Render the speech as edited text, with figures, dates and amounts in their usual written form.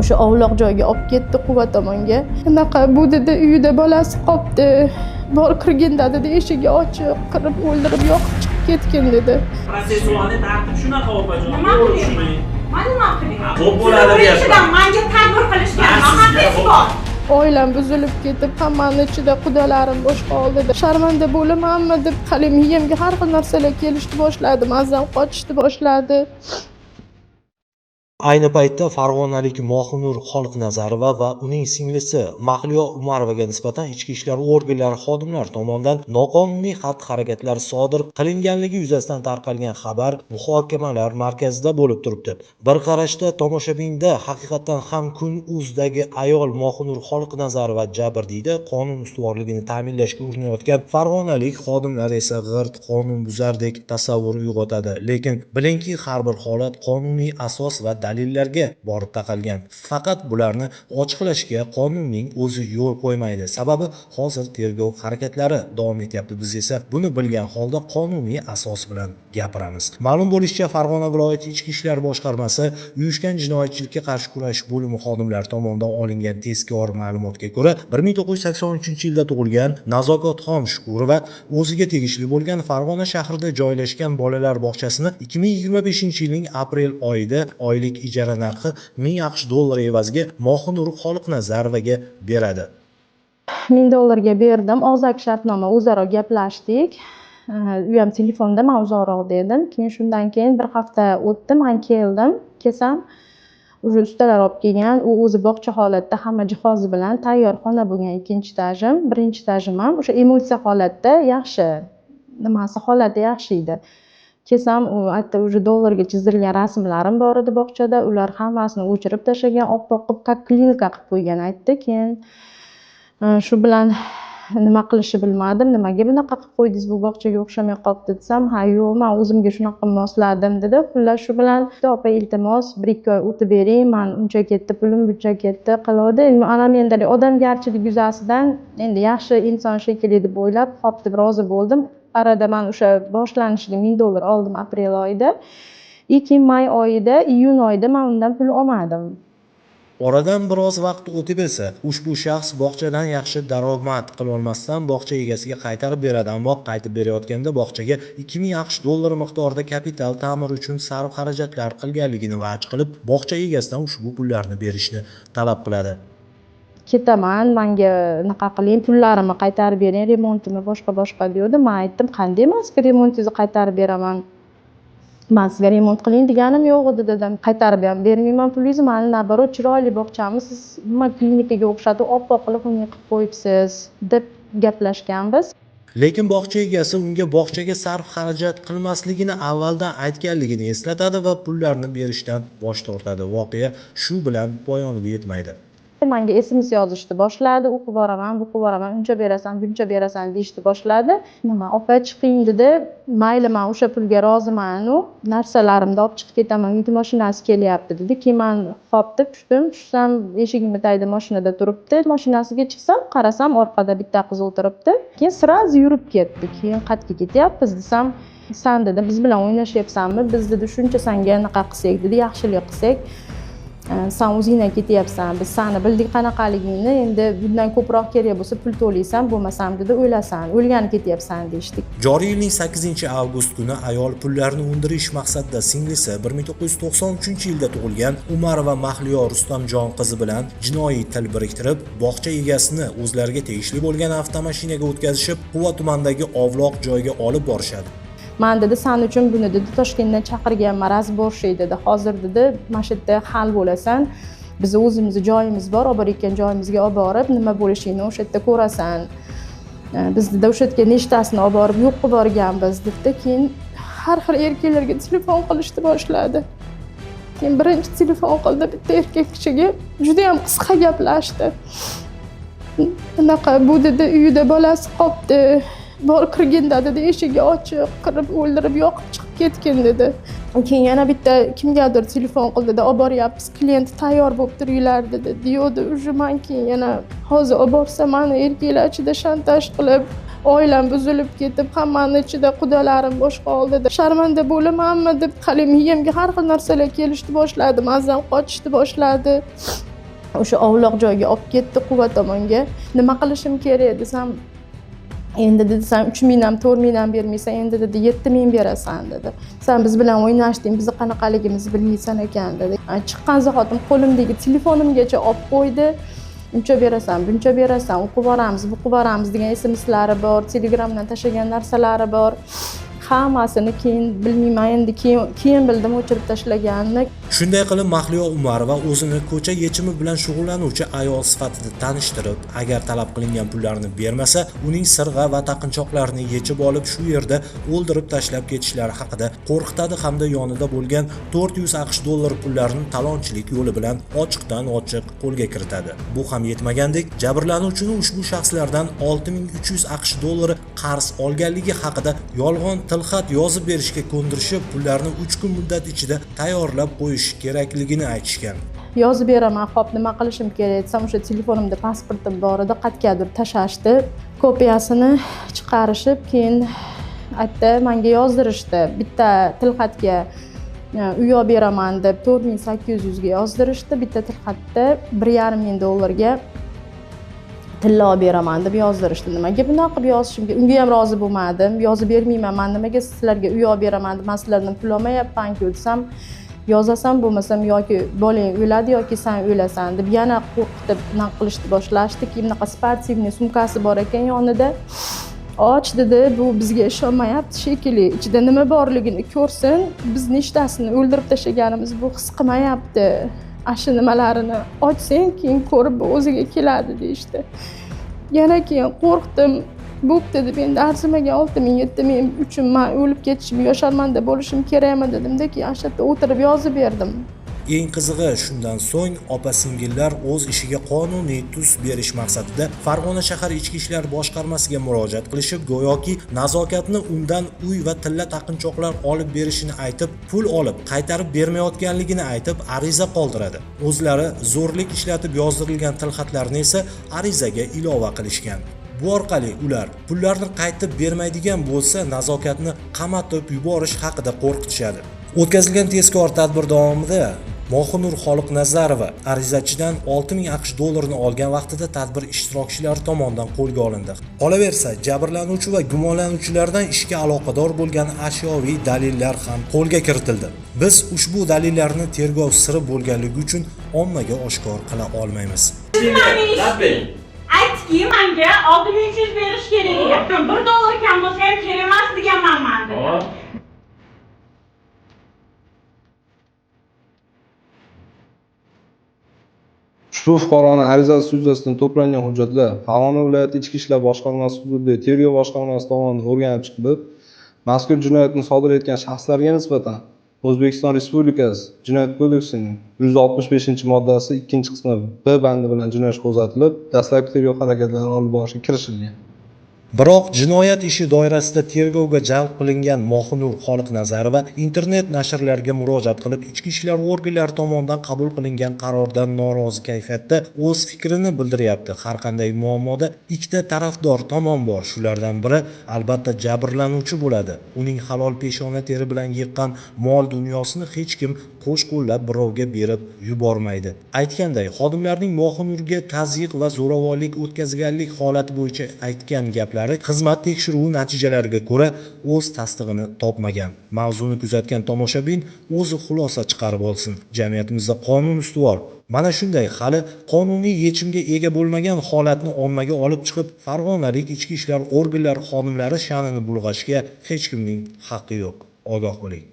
o'sha ovloq joyga olib ketdi, Quva tomonga. Unaqa bu dedi, uyida bolasi qolibdi. Bor kirgin dedi, eshigi ochiq, kirib o'ldirib yoqib chiqib ketgan dedi. Protsessualniy tartib shunaqa opajon. Nima qiling? Nima qiling? Xo'p bo'ladi deyapman. Menga ta'bir qilishgan haqqingiz bor. Oilam buzilib ketib, hammani ichida qudalarim bo'sh qoldi. Sharmanda bo'lamanmi deb hali miyamga har xil narsalar kelishni boshladi, mazam qochishni boshladi. Ayni paytda farg'onalik Mohinur Xoliqnazarova va uning singlisi Mahliyo Umarovaga nisbatan ichki ishlar organlari xodimlari tomonidan noqonuniy xatti-harakatlar sodir qilinganligi yuzasidan tarqalgan xabar muhokamalar markazida bo'lib turibdi. Bir qarashda tomoshabinda haqiqatan ham Kun.uz'dagi ayol Mohinur Xoliqnazarova jabrdiyda qonun ustuvorligini ta'minlashga urinayotgan farg'onalik xodimlar esa g'irt qonunbuzardek tasavvur uyg'otadi. Lekin bilingki, har bir holat qonuniy asos va dalillarga borib taqalgan. Faqat bularni ochiqlashga qonunning o'zi yo'l qo'ymaydi. Sababi hozir tergov harakatlari davom etyapti. Biz esa buni bilgan holda qonuniy asos bilan gapiramiz. Ma'lum bo'lishicha, Farg'ona viloyati Ichki ishlar boshqarmasi uyushgan jinoyatchilikka qarshi kurashish bo'limi xodimlari tomonidan olingan tezkor ma'lumotga ko'ra, 1983-yilda tug'ilgan Nazokatxon Shukurova o'ziga tegishli bo'lgan Farg'ona shahrida joylashgan bolalar bog'chasini 2025-yilning aprel oyida oylik ijara narxi $1000 evaziga Mohinur Xoliqnazarovaga beradi. $1000 berdim. Og'zaki shartnoma o'zaro gaplashdik. U ham telefonda men uzoqroq dedim. Keyin shundan keyin bir hafta o'tdi, men keldim. Kelsam, ustalar olib kelgan, u o'zi bog'cha holatda hamma jihozi bilan tayyor xona bo'lgan. Ikkinchi etajim, birinchi etajim ham o'sha emulsiya holatda yaxshi. Nimasi holati yaxshi edi. Kelsam, u aytdi, o'sha dollarga chizilgan rasmlarim bor edi bog'chada, ular hammasini o'chirib tashlagan, oppoq qilib klinika qilib qo'ygan aytdi. Keyin shu bilan nima qilishni bilmadim. Nimaga bunaqa qilib qo'ydingiz, bu bog'chaga o'xshamay qolibdi desam, ha yo'q, men o'zimga shunaqa mosladim dedi. Xullas shu bilan opa iltimos 1-2 oy o'tib bering, men uncha ketdi pulim, buncha ketdi qiladi. Ana mendagi odamgarchilik yuzasidan endi yaxshi inson shekilli deb o'ylab, xo'p deb rozi bo'ldim. Arada men o'sha boshlanishiga $1000 oldim aprel oyida. Keyin may oyida, iyun oyida men undan pul olmadim. Oradan biroz vaqt o'tib esa ushbu shaxs bog'chadan yaxshi daromad qila olmasdan bog'cha egasiga qaytarib beradi, ammo qaytib berayotganda bog'chaga $2000 miqdorida kapital ta'mir uchun sarf xarajatlar qilganligini va'd qilib, bog'cha egasidan ushbu pullarni berishni talab qiladi. Ketaman, menga naqa qiling, pullarimni qaytarib bering, remontimni boshqa deydi. Men aytdim, qanday men sizga remontingizni qaytarib beraman? Men sizga remont qiling deganim yo'q edi dedim. Qaytarib ham bermayman pulingizni, meni nabarot chiroyli bog'chamiz, siz nima klinikaga o'xshatib oppoq qilib qilib qo'yibsiz deb gaplashganmiz. Lekin bog'cha egasi unga bog'chaga sarf xarajat qilmasligini avvaldan aytganligini eslatadi va pullarni berishdan bosh tortadi. Voqea shu bilan poyoniga yetmaydi. Menga SMS yozishni boshladi, o'qib boraman, uncha berasan, buncha berasan deyishni boshladi. Nima, opa chiqing dedi. Mayli, men o'sha pulga roziman, narsalarimni olib chiqib ketaman, yuk mashinasi kelyapti dedi. Keyin men xo'p deb tushsam, eshigimni tagida mashinada turibdi. Mashinasiga chiqsam, qarasam, orqada bitta qiz o'tiribdi. Keyin sirazi yurib ketdi. Keyin qayerga ketyapmiz desam, sen dedi, biz bilan o'ynashyapsanmi? Biz dedi, shuncha senga naqa qilsak dedi, yaxshilik qilsak. Sen o'zingdan ketyapsan, biz seni bildik qanaqaligingni, endi bundan ko'proq kerak bo'lsa pul to'laysan, bo'lmasam dedi, o'ylasan, o'lgani ketyapsan deyishdik. Joriy yilning 8-avgust kuni ayol pullarni undirish maqsadida singlisi 1993-yilda tug'ilgan Umarova Mahliyo Rustamjon qizi bilan jinoiy til biriktirib, bog'cha egasini o'zlariga tegishli bo'lgan avtomashinaga o'tkazishib, Quva tumanidagi ovloq joyga olib borishadi. Men dedi, sen uchun buni dedi Toshkentdan chaqirganman, razborshiy dedi. Hozir dedi, mana shu yerda hal bo'lasan. Biz o'zimizni joyimiz bor, olib borayotgan joyimizga olib borib, nima bo'lishini o'sha yerda ko'rasan. Biz dedi o'sha yerga nechtasini olib borib yo'q qilib borganmiz dedi. Keyin har xil erkaklarga telefon qilishni boshladi. Keyin birinchi telefon qildi bitta erkak kishiga, juda ham qisqa gaplashdi. Unaqa bu dedi, uyida bolasi qolibdi. Bor kirgin dedi, eshigi ochiq, kirib o'ldirib yoqib chiqib ketgan dedi. Keyin yana bitta kimgadir telefon qildi, olib boryapmiz, klient tayyor bo'lib turinglar dedi. Deyodi, уже men keyin yana hozir olib borsa meni erkaklar ichida shantaj qilib, oilam buzilib ketib, hammani ichida qudalarim bo'sh qoldi dedi. Sharmanda bo'lamanmi deb hali miyamga har xil narsalar kelishni boshladi, mazam qochishni boshladi. o'sha ovloq joyga olib ketdi Quva tomonga. Nima qilishim kerak desam, endi dedi sen 3 ming ham 4 ming ham bermaysan, endi dedi 7 ming berasan dedi. Sen biz bilan o'ynashding, bizni qanaqaligimizni bilmaysan ekan dedi. Chiqqan zahotim qo'limdagi telefonimgacha olib qo'ydi. Uncha berasan, buncha berasan, o'qib boramiz, bu o'qib boramiz degan SMS-lari bor, Telegramdan tashlagan narsalari bor. Hammasini keyin bilmayman, endi keyin bildim o'chirib tashlaganini. Shunday qilib Mahliyo Umarova o'zini ko'cha yechimi bilan shug'ullanuvchi ayol sifatida tanishtirib, agar talab qilingan pullarni bermasa, uning sirg'a va taqinchoqlarini yechib olib shu yerda o'ldirib tashlab ketishlari haqida qo'rqitadi hamda yonida bo'lgan 400 AQSh dollari pullarini talonchilik yo'li bilan ochiqdan ochiq qo'lga kiritadi. Bu ham yetmagandek, jabrlanuvchini ushbu shaxslardan 6300 AQSh dollari qarz olganligi haqida yolg'on tilxat yozib berishga ko'ndirishib, pullarni 3 kun muddat ichida tayyorlab qo'yish kerakligini aytishgan. Yozib beraman, xo'p nima qilishim kerak desam, o'sha telefonimda pasportim bor edi, qayergadir tashashdi. Kopiyasini chiqarishib, keyin aytdi, menga yozdirishdi. Bitta tilxatga uy olib beraman deb 4800 ga yozdirishdi. Bitta tilxatda 1,5 ming dollarga tilla olib beraman deb yozdirishdi. Nimaga bunaqa qilib yozishimga? Unga ham rozi bo'lmadim. Yozib bermayman, men nimaga sizlarga uy olib beraman deb, men sizlardan pul olmayapman-ku desam, yozasan bo'lmasam yoki bolang o'ladi yoki sen o'lasan deb yana qo'rqitib naq qilishni boshlashdi. Keyin bunaqa sportivniy sumkasi bor ekan yonida. Och dedi, bu bizga ishonmayapti shekilli. Ichida nima borligini ko'rsin, biz nechtasini o'ldirib tashlaganimiz bu his qilmayapti. Ashu nimalarini ochsang, keyin ko'rib o'ziga keladi deyishdi. Yana keyin qo'rqdim. Bo'pti deb, endi arzimagan 6 ming 7 ming uchun men o'lib ketishim, yosharmanda bo'lishim kerakmi dedimda, keyin o'sha yerda o'tirib yozib berdim. Eng qizig'i, shundan so'ng opa-singillar o'z ishiga qonuniy tus berish maqsadida Farg'ona shahar Ichki ishlar boshqarmasiga murojaat qilishib, go'yoki nazokatni undan uy va tilla taqinchoqlar olib berishini aytib, pul olib qaytarib bermayotganligini aytib ariza qoldiradi. O'zlari zo'rlik ishlatib yozdirilgan tilxatlarni esa arizaga ilova qilishgan. Bu orqali ular pullarni qaytib bermaydigan bo'lsa, nazokatni qamatib yuborish haqida qo'rqitishadi. O'tkazilgan tezkor tadbir davomida Mohinur Xoliqnazarova arizachidan 6000 AQSh dollarini olgan vaqtida tadbir ishtirokchilari tomonidan qo'lga olindi. Qolaversa, jabrlanuvchi va gumonlanuvchilardan ishga aloqador bo'lgan ashyoviy dalillar ham qo'lga kiritildi. Biz ushbu dalillarni tergov siri bo'lganligi uchun ommaga oshkor qila olmaymiz. Aytdiki, menga 6300 berish kerak ekan. 1 dollar kam bo'lsa ham kerak emas deganman men dedi. Ushbu fuqaroning arizasi yuzasidan to'plangan hujjatlar Farg'ona viloyati Ichki ishlar boshqarmasi hududida tergov boshqarmasi tomonidan o'rganib chiqilib, mazkur jinoyatni sodir etgan shaxslarga nisbatan O'zbekiston Respublikasi Jinoyat kodeksining 165-moddasi 2-qismi B bandi bilan jinoyat qo'zg'atilib, dastlabki tergov harakatlari olib borishga kirishilgan. Biroq jinoyat ishi doirasida tergovga jalb qilingan Mohinur Xoliqnazarova internet nashrlarga murojaat qilib, ichki ishlar organlari tomonidan qabul qilingan qarordan norozi kayfiyatda o'z fikrini bildiryapti. Har qanday muammoda ikkita tarafdor tomon bor. Shulardan biri albatta jabrlanuvchi bo'ladi. Uning halol peshona teri bilan yiqqan mol dunyosini hech kim qo'sh qo'llab birovga berib yubormaydi. Aytganday, xodimlarning Mohinurga tazyiq va zo'ravonlik o'tkazganlik holati bo'yicha aytgan gaplari xizmat tekshiruvi natijalariga ko'ra o'z tasdig'ini topmagan. Mavzuni kuzatgan tomoshabin o'zi xulosa chiqarib olsin. Jamiyatimizda qonun ustuvor. Mana shunday hali qonuniy yechimga ega bo'lmagan holatni ommaga olib chiqib, farg'onalik ichki ishlar organlari xodimlari sha'nini bulg'ashga hech kimning haqqi yo'q. Ogoh bo'ling.